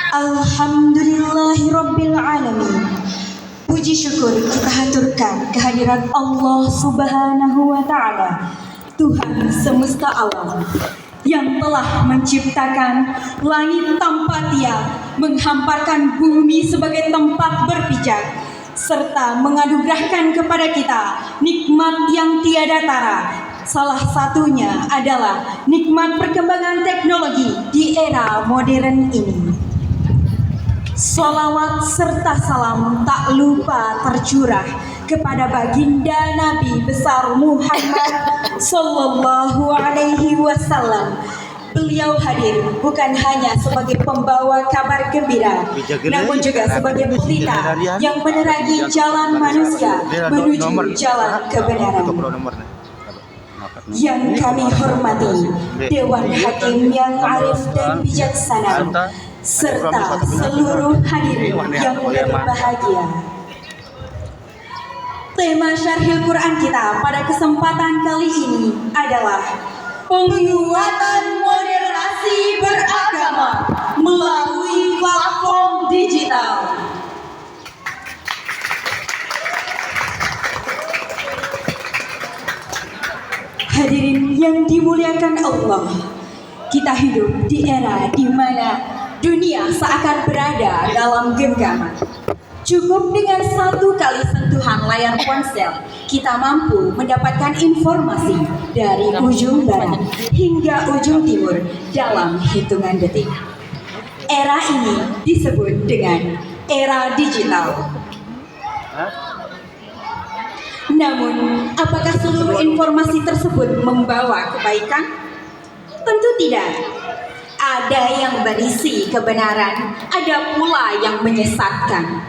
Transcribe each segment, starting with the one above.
Alhamdulillahirabbil alamin. Puji syukur kita haturkan kehadirat Allah Subhanahu wa taala, Tuhan semesta alam yang telah menciptakan langit tanpa tiang, menghamparkan bumi sebagai tempat berpijak, serta menganugerahkan kepada kita nikmat yang tiada tara. Salah satunya adalah nikmat perkembangan teknologi di era modern ini. Salawat serta salam tak lupa tercurah kepada baginda Nabi besar Muhammad Sallallahu Alaihi Wasallam. Beliau hadir bukan hanya sebagai pembawa kabar gembira, namun juga sebagai pelita yang menerangi jalan manusia menuju jalan kebenaran. Yang kami hormati Dewan Hakim yang arif dan bijaksana, serta seluruh hadirin yang berbahagia. Tema Syarhil Quran kita pada kesempatan kali ini adalah penguatan moderasi beragama melalui platform digital. Hadirin yang dimuliakan Allah, kita hidup di era di mana dunia seakan berada dalam genggaman. Cukup dengan satu kali sentuhan layar ponsel, kita mampu mendapatkan informasi dari ujung barat hingga ujung timur dalam hitungan detik. Era ini disebut dengan era digital. Namun, apakah seluruh informasi tersebut membawa kebaikan? Tentu tidak. Ada yang berisi kebenaran, ada pula yang menyesatkan.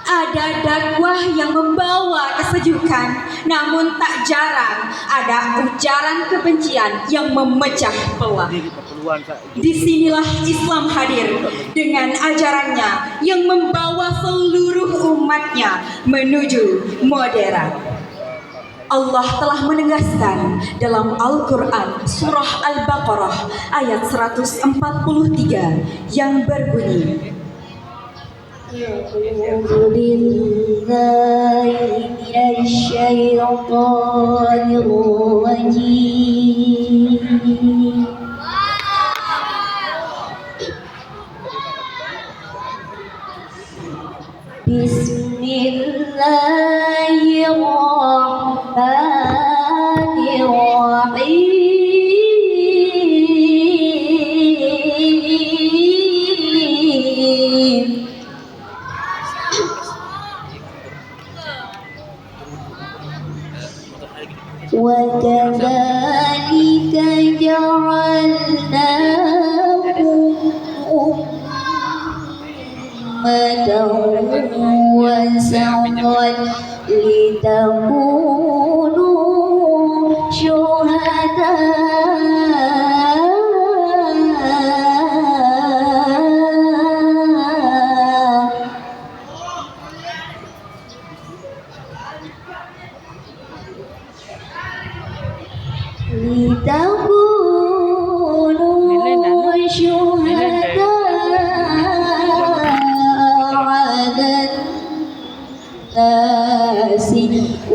Ada dakwah yang membawa kesejukan, namun tak jarang ada ujaran kebencian yang memecah belah. Disinilah Islam hadir dengan ajarannya yang membawa seluruh umatnya menuju moderat. Allah telah menegaskan dalam Al-Quran surah Al-Baqarah ayat 143 yang berbunyi, A'udzu billahi minasyaitonir rajim. Bismillahirrahmanirrahim. Wa kadzalika ja'alnakum ummatan wasatan litakunu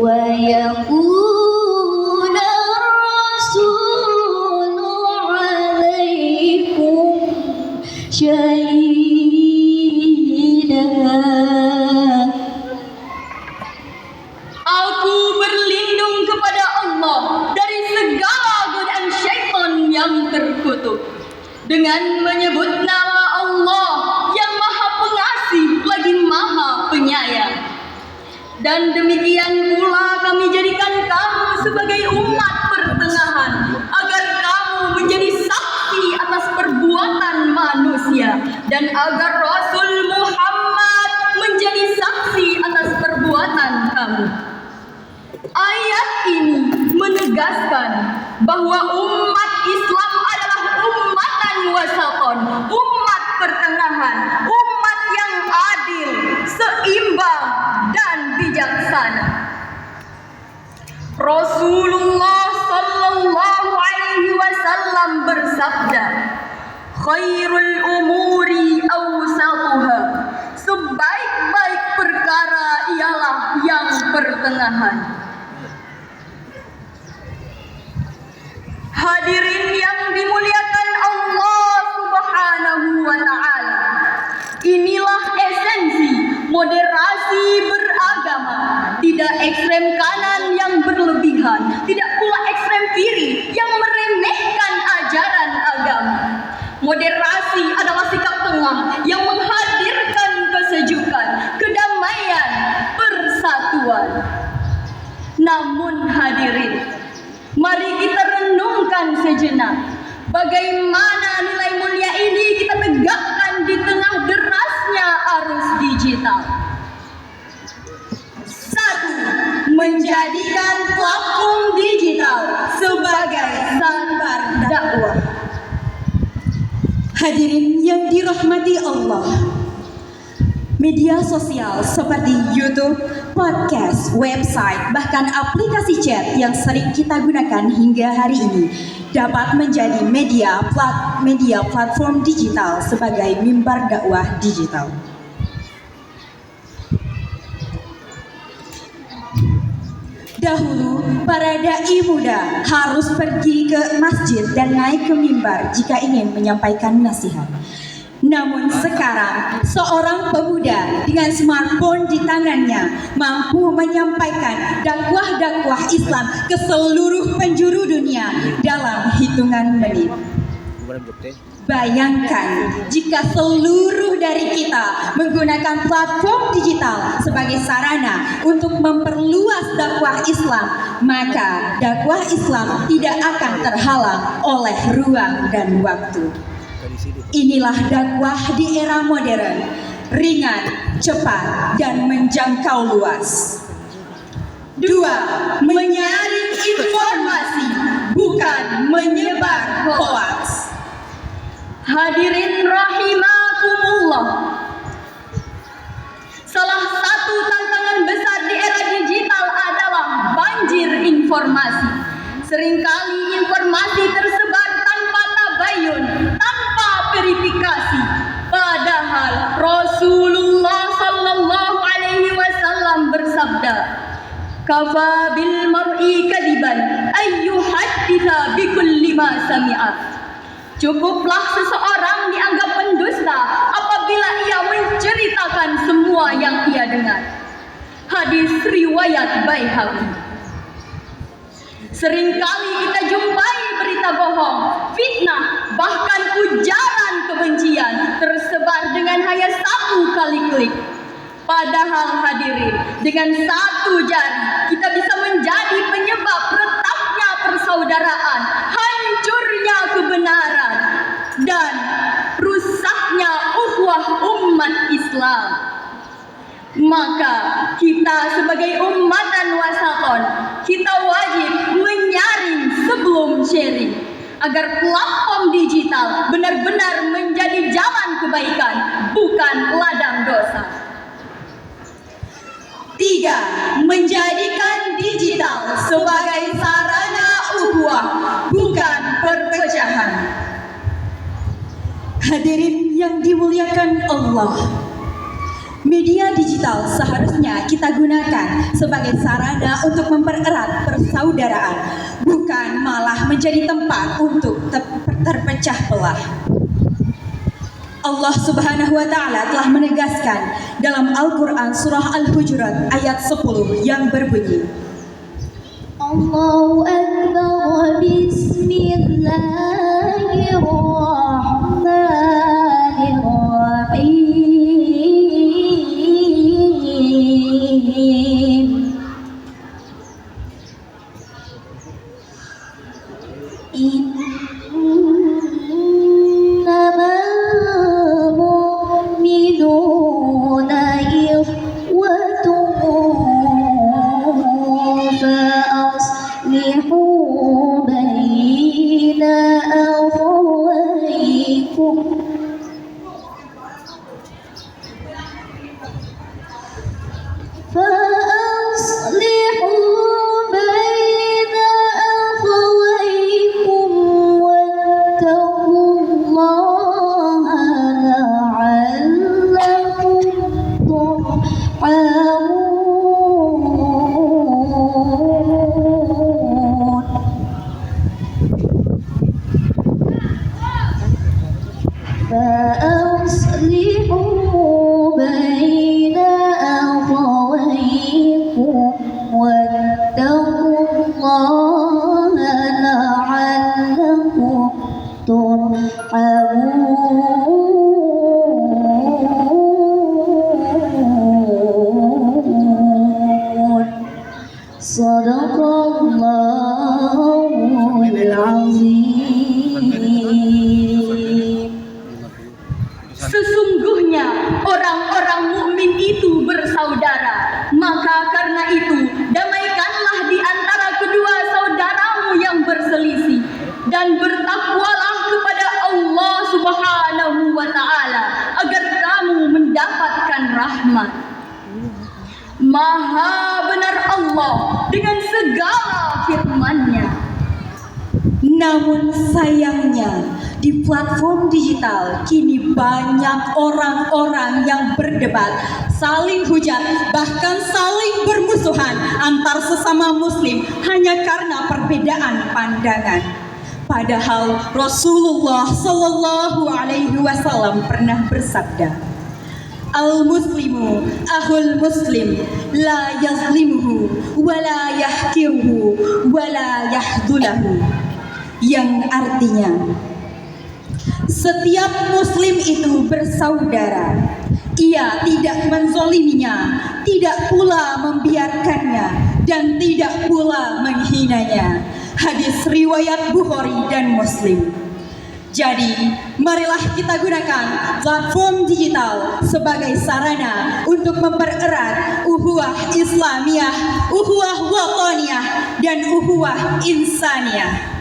wa yakuna rasulu alaikum syahida. Aku berlindung kepada Allah dari segala godaan syaitan yang terkutuk dengan menyebut nama Allah yang Maha Pengasih lagi Maha Penyayang. Dan demikian pula kami jadikan kamu sebagai umat pertengahan, agar kamu menjadi saksi atas perbuatan manusia, dan agar Rasul Muhammad menjadi saksi atas perbuatan kamu. Ayat ini menegaskan bahwa umat Islam adalah ummatan wasaton, umat pertengahan, umat yang adil, seimbang, dan bijaksana. Rasulullah Sallallahu Alaihi Wasallam bersabda, khairul umuri awsat pertengahan. Hadirin yang dimuliakan Allah Subhanahu wa Ta'ala, inilah esensi moderasi beragama, tidak ekstrem kanan yang berlebihan, tidak pula ekstrem kiri yang meremehkan ajaran agama. Moderasi adalah sikap tengah yang menghadirkan kesejukan, kedamaian, persatuan. Namun hadirin, mari kita renungkan sejenak, bagaimana nilai mulia ini kita tegakkan di tengah derasnya arus digital. 1. Menjadikan platform digital sebagai sumber dakwah. Hadirin yang dirahmati Allah, media sosial seperti YouTube, podcast, website, bahkan aplikasi chat yang sering kita gunakan hingga hari ini dapat menjadi media platform digital sebagai mimbar dakwah digital. Dahulu, para dai muda harus pergi ke masjid dan naik ke mimbar jika ingin menyampaikan nasihat. Namun sekarang, seorang pemuda dengan smartphone di tangannya mampu menyampaikan dakwah-dakwah Islam ke seluruh penjuru dunia dalam hitungan menit. Bayangkan jika seluruh dari kita menggunakan platform digital sebagai sarana untuk memperluas dakwah Islam, maka dakwah Islam tidak akan terhalang oleh ruang dan waktu. Inilah dakwah di era modern, ringan, cepat, dan menjangkau luas. 2. Menyaring informasi, bukan menyebar hoaks. Hadirin rahimakumullah, salah satu tantangan besar di era digital adalah banjir informasi. Seringkali informasi tersebar tanpa tabayun, tanpa verifikasi. Padahal Rasulullah sallallahu alaihi wasallam bersabda, "Kafa bil mar'i kadiban ayyuhadditha bikulli ma sami'a." Cukuplah seseorang dianggap pendusta apabila ia menceritakan semua yang ia dengar. Hadis riwayat Baihaqi. Seringkali kita jumpai berita bohong, fitnah, bahkan ujaran kebencian tersebar dengan hanya satu kali klik. Padahal hadirin, dengan satu jari kita bisa menjadi penyebab retaknya persaudaraan, hancurnya kebenaran, dan rusaknya ukhuwah umat Islam. Maka kita sebagai ummatan wasaton, kita wajib menyaring sebelum sharing, agar platform digital benar-benar menjadi jalan kebaikan, bukan ladang dosa. 3. Menjadikan digital sebagai sarana ukhuwah, bukan perpecahan. Hadirin yang dimuliakan Allah, media digital seharusnya kita gunakan sebagai sarana untuk mempererat persaudaraan, bukan malah menjadi tempat untuk terpecah belah. Allah Subhanahu wa Ta'ala telah menegaskan dalam Al-Quran surah Al-Hujurat ayat 10 yang berbunyi, Allahu Akbar, Bismillahirrahmanirrahim. Innamal mu'minuna ikhwatun fa aslihu baina akhawaykum. وأصلحوا بين أخويكم واتقوا الله لعلكم ترحمون صدق الله العظيم. Sesungguhnya orang-orang mukmin itu bersaudara, maka karena itu damaikanlah di antara kedua saudaramu yang berselisih dan bertakwalah kepada Allah Subhanahu wa taala agar kamu mendapatkan rahmat. Maha benar Allah dengan segala firman-Nya. Namun sayangnya di platform digital kini banyak orang-orang yang berdebat, saling hujat, bahkan saling bermusuhan antar sesama muslim hanya karena perbedaan pandangan. Padahal Rasulullah Shallallahu Alaihi Wasallam pernah bersabda, Al-Muslimu ahul Muslim, la yazlimuhu, wa la yahkiruhu, wa la yahdulahu. Yang artinya, setiap Muslim itu bersaudara. Ia tidak menzoliminya, tidak pula membiarkannya, dan tidak pula menghinanya. Hadis riwayat Bukhari dan Muslim. Jadi, marilah kita gunakan platform digital sebagai sarana untuk mempererat ukhuwah Islamiyah, ukhuwah wataniyah, dan ukhuwah insaniyah.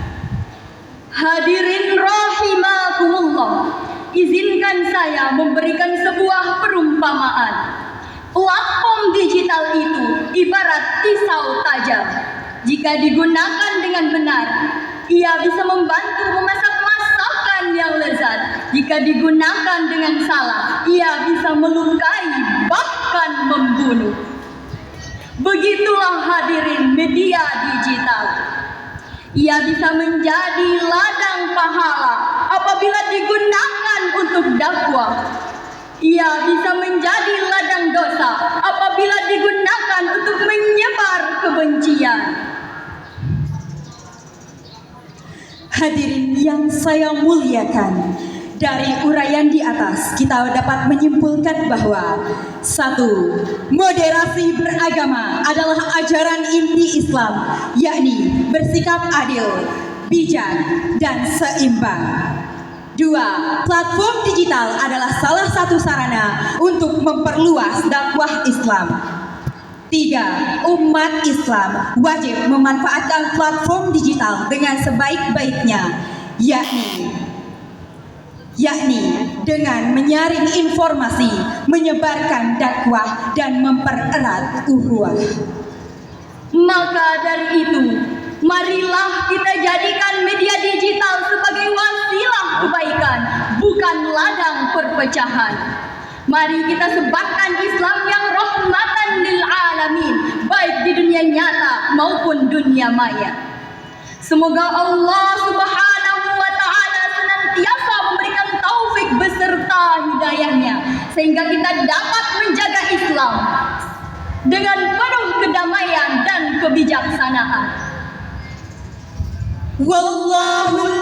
Hadirin rahimakumullah, izinkan saya memberikan sebuah perumpamaan. Platform digital itu ibarat pisau tajam. Jika digunakan dengan benar, ia bisa membantu memasak masakan yang lezat. Jika digunakan dengan salah, ia bisa melukai, bahkan membunuh. Begitulah hadirin media digital. Ia bisa menjadi ladang pahala apabila digunakan untuk dakwah. Ia bisa menjadi ladang dosa apabila digunakan untuk menyebar kebencian. Hadirin yang saya muliakan, dari uraian di atas kita dapat menyimpulkan bahwa 1. Moderasi beragama adalah ajaran inti Islam, yakni bersikap adil, bijak, dan seimbang. 2. Platform digital adalah salah satu sarana untuk memperluas dakwah Islam. 3. Umat Islam wajib memanfaatkan platform digital dengan sebaik-baiknya, yakni dengan menyaring informasi, menyebarkan dakwah, dan mempererat ukhuwah. Maka dari itu, marilah kita jadikan media digital sebagai wasilah kebaikan, bukan ladang perpecahan. Mari kita sebarkan Islam yang rahmatan lil alamin, baik di dunia nyata maupun dunia maya. Semoga Allah Subhanahu wa taala senantiasa memberikan taufik beserta hidayahnya, sehingga kita dapat menjaga Islam dengan penuh kedamaian dan kebijaksanaan. Wallahu